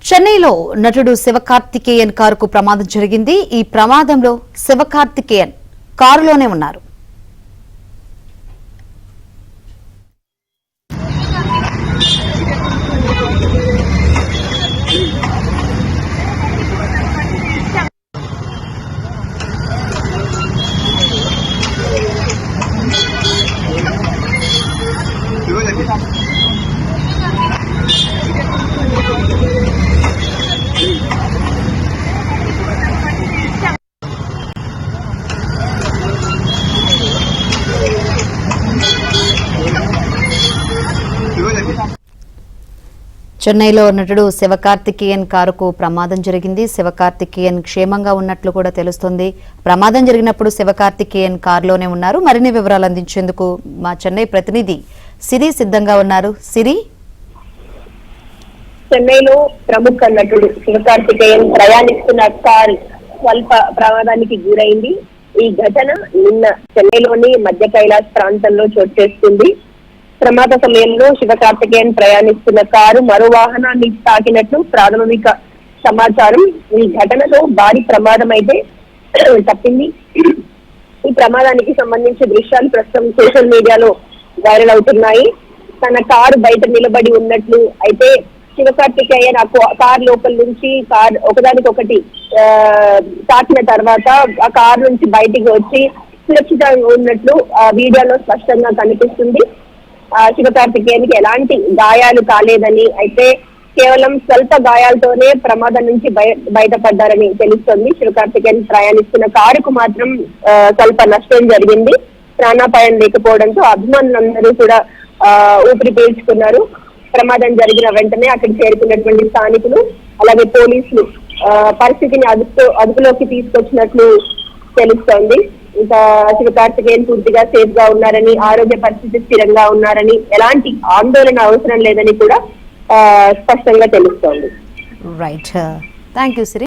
చెన్నైలో నటుడు శివకార్తికేయన్ కారుకు ప్రమాదం జరిగింది. ఈ ప్రమాదంలో శివకార్తికేయన్ కారులోనే ఉన్నారు. చెన్నైలో నటుడు శివకార్తికేయన్ కారుకు ప్రమాదం జరిగింది. శివకార్తికేయన్ క్షేమంగా ఉన్నట్లు కూడా తెలుస్తోంది. ప్రమాదం జరిగినప్పుడు శివకార్తికేయన్ కారులోనే ఉన్నారు. మరిన్ని వివరాలు అందించేందుకు మా చెన్నై ప్రతినిధి సిరి సిద్ధంగా ఉన్నారు. సిరి, చెన్నైలో ప్రముఖ నటుడు శివకార్తికేయన్ ప్రయాణిస్తున్న కారు స్వల్ప ప్రమాదానికి గురైంది. ఈ ఘటన నిన్న చెన్నైలోని మధ్య కైలాస్ ప్రాంతంలో చోటు చేసుకుంది. ప్రమాద సమయంలో శివకార్తికేయన్ ప్రయాణిస్తున్న కారు మరో వాహనాన్ని తాకినట్లు ప్రాథమిక సమాచారం. ఈ ఘటనలో భారీ ప్రమాదం అయితే తప్పింది. ఈ ప్రమాదానికి సంబంధించి దృశ్యాలు ప్రస్తుతం సోషల్ మీడియాలో వైరల్ అవుతున్నాయి. తన కారు బయట నిలబడి ఉన్నట్లు అయితే శివకార్తికేయన్ ఆ కార్ లోపల నుంచి కార్ ఒకదానికొకటి తాకిన తర్వాత ఆ కారు నుంచి బయటికి వచ్చి సురక్షితంగా ఉన్నట్లు ఆ వీడియోలో స్పష్టంగా కనిపిస్తుంది. శివకార్తికేయన్కి ఎలాంటి గాయాలు కాలేదని, అయితే కేవలం స్వల్ప గాయాలతోనే ప్రమాదం నుంచి బయటపడ్డారని తెలుస్తోంది. శివకార్తికేయన్ ప్రయాణిస్తున్న కారుకు మాత్రం స్వల్ప నష్టం జరిగింది. ప్రాణాపాయం లేకపోవడంతో అభిమానులందరూ కూడా ఊపిరి పీల్చుకున్నారు. ప్రమాదం జరిగిన వెంటనే అక్కడికి చేరుకున్నటువంటి స్థానికులు అలాగే పోలీసులు పరిస్థితిని అదుపులోకి తీసుకొచ్చినట్లు తెలుస్తోంది. ఇంకా శివకార్తికేయన్ పూర్తిగా సేఫ్ గా ఉన్నారని, ఆరోగ్య పరిస్థితి స్థిరంగా ఉన్నారని, ఎలాంటి ఆందోళన అవసరం లేదని కూడా స్పష్టంగా తెలుస్తోంది. Right, thank you Siri.